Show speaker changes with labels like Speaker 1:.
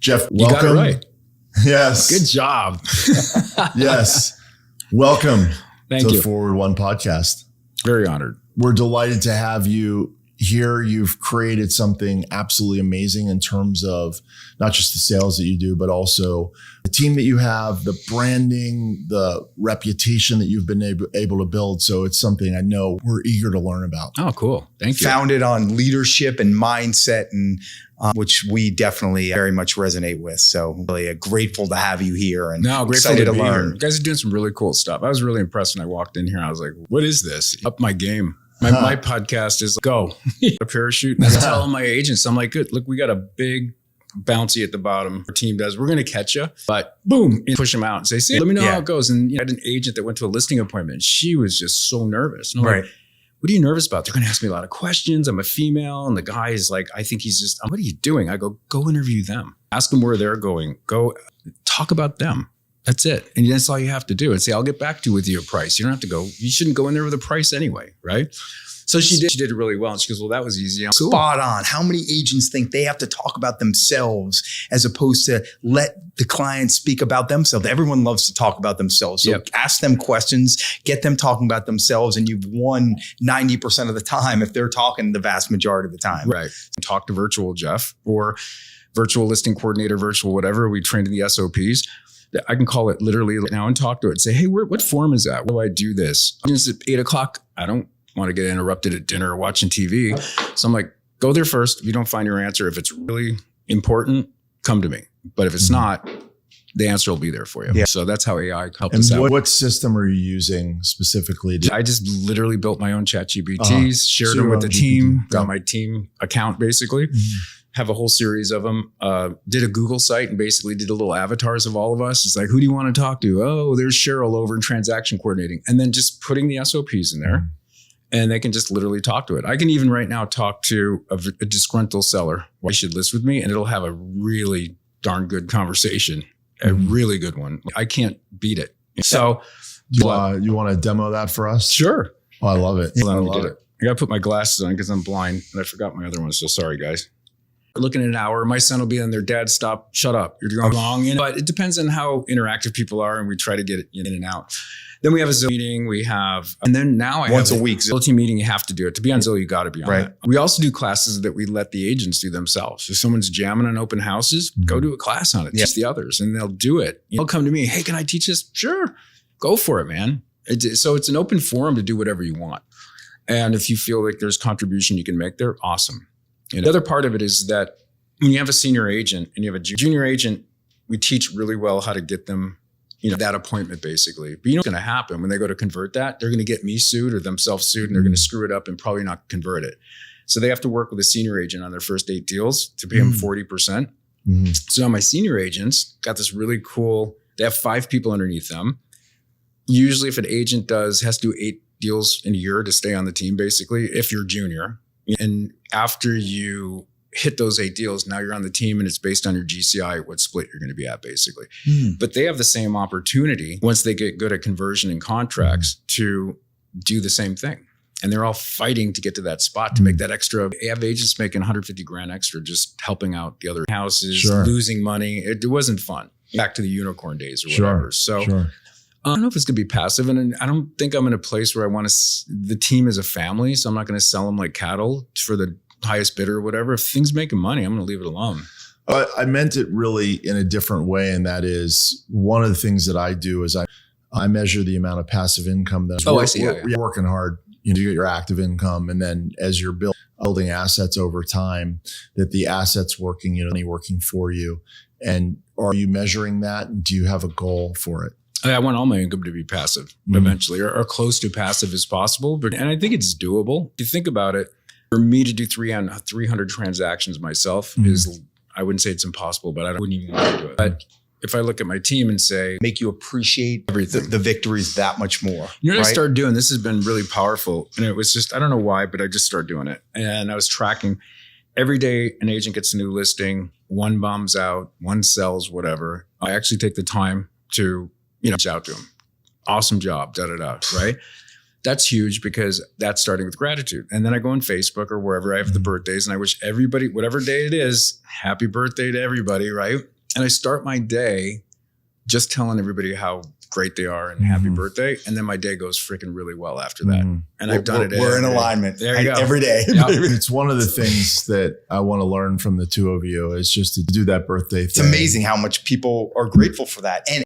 Speaker 1: Jeff,
Speaker 2: You
Speaker 1: welcome.
Speaker 2: got it right.
Speaker 1: Yes.
Speaker 2: Good job.
Speaker 1: Yes. Welcome
Speaker 2: Thank
Speaker 1: to
Speaker 2: you.
Speaker 1: the Forward One podcast.
Speaker 2: Very honored.
Speaker 1: We're delighted to have you here. You've created something absolutely amazing in terms of not just the sales that you do, but also the team that you have, the branding, the reputation that you've been able to build. So it's something I know we're eager to learn about.
Speaker 2: Oh, cool. Thank you.
Speaker 3: Founded on leadership and mindset, and which we definitely very much resonate with. So really grateful to have you here and excited to learn.
Speaker 2: You guys are doing some really cool stuff. I was really impressed when I walked in here. I was like, what is this? Up my game. My podcast is go a parachute. And I tell my agents, I'm like, good, look, we got a big bouncy at the bottom. Our team does. We're going to catch you, but boom, and push them out and say, see, let me know how it goes. And I had an agent that went to a listing appointment. She was just so nervous. And I'm like, what are you nervous about? They're going to ask me a lot of questions. I'm a female. And the guy is like, I think he's just, what are you doing? I go interview them. Ask them where they're going. Go talk about them. That's it. And that's all you have to do. And say, I'll get back to you with your price. You don't have to go. You shouldn't go in there with a price anyway, right? So she did it really well. And she goes, well, that was easy. Cool.
Speaker 3: Spot on. How many agents think they have to talk about themselves as opposed to let the client speak about themselves? Everyone loves to talk about themselves. So ask them questions, get them talking about themselves, and you've won 90% of the time if they're talking the vast majority of the time.
Speaker 2: Right. Talk to virtual Jeff or virtual listing coordinator, virtual whatever. We trained in the SOPs. I can call it literally now and talk to it and say, hey, what form is that? Where do I do this? It's at 8 o'clock. I don't want to get interrupted at dinner or watching TV. So I'm like, go there first. If you don't find your answer, if it's really important, come to me. But if it's not, the answer will be there for you. Yeah. So that's how AI helped us out.
Speaker 1: What system are you using specifically?
Speaker 2: I just literally built my own chat GPTs, shared them with the team, got my team account basically. Have a whole series of them, did a Google site and basically did a little avatars of all of us. It's like, who do you want to talk to? Oh, there's Cheryl over in transaction coordinating. And then just putting the SOPs in there and they can just literally talk to it. I can even right now talk to a disgruntled seller. Why you should list with me? And it'll have a really darn good conversation, a really good one. I can't beat it. So
Speaker 1: you want to demo that for us?
Speaker 2: Sure.
Speaker 1: Oh, I love it.
Speaker 2: I love it. I got to put my glasses on because I'm blind and I forgot my other one. So sorry, guys. Looking at an hour, my son will be on there. Dad, stop, shut up. You're going wrong. But it depends on how interactive people are, and we try to get it in and out. Then we have a Zillow meeting. And then now
Speaker 3: once a week
Speaker 2: Zillow team meeting. You have to do it to be on Zillow. You got to be on that. We also do classes that we let the agents do themselves. If someone's jamming on open houses, go do a class on it. Teach the others, and they'll do it. They'll come to me. Hey, can I teach this? Sure, go for it, man. So it's an open forum to do whatever you want. And if you feel like there's contribution you can make there, awesome. And the other part of it is that when you have a senior agent and you have a junior agent, we teach really well how to get them, that appointment basically. But you know what's going to happen when they go to convert that? They're going to get me sued or themselves sued, and they're going to screw it up and probably not convert it. So they have to work with a senior agent on their first 8 deals to pay them 40%. So now my senior agents got this really cool, they have 5 people underneath them. Usually if an agent has to do 8 deals in a year to stay on the team, basically, if you're junior. And after you hit those 8 deals, now you're on the team and it's based on your GCI, what split you're going to be at basically. But they have the same opportunity once they get good at conversion and contracts to do the same thing. And they're all fighting to get to that spot to make that extra. I have agents making 150 grand extra just helping out the other houses, losing money. It wasn't fun. Back to the unicorn days or whatever. I don't know if it's going to be passive, and I don't think I'm in a place where I want the team as a family. So I'm not going to sell them like cattle for the highest bidder or whatever. If things making money, I'm going to leave it alone.
Speaker 1: I meant it really in a different way. And that is one of the things that I do is I measure the amount of passive income that you're working hard. You get your active income. And then as you're building assets over time, that the assets working, money working for you. And are you measuring that? And do you have a goal for it?
Speaker 2: I want all my income to be passive eventually, or close to passive as possible. And I think it's doable. If you think about it, for me to do 300 transactions myself is, I wouldn't say it's impossible, but I wouldn't even want to do it. But if I look at my team and say,
Speaker 3: make you appreciate everything, the victories that much more.
Speaker 2: What I started doing, this has been really powerful. And it was just, I don't know why, but I just started doing it. And I was tracking every day an agent gets a new listing, 1 bombs out, 1 sells, whatever. I actually take the time to reach out to them. Awesome job, right? That's huge because that's starting with gratitude. And then I go on Facebook or wherever I have the birthdays and I wish everybody, whatever day it is, happy birthday to everybody, right? And I start my day just telling everybody how great they are and happy birthday. And then my day goes freaking really well after that. And I've done it.
Speaker 3: We're in alignment.
Speaker 2: There you go.
Speaker 3: Every day.
Speaker 2: Yep.
Speaker 1: It's one of the things that I want to learn from the two of you is just to do that birthday thing.
Speaker 3: It's amazing how much people are grateful for that. And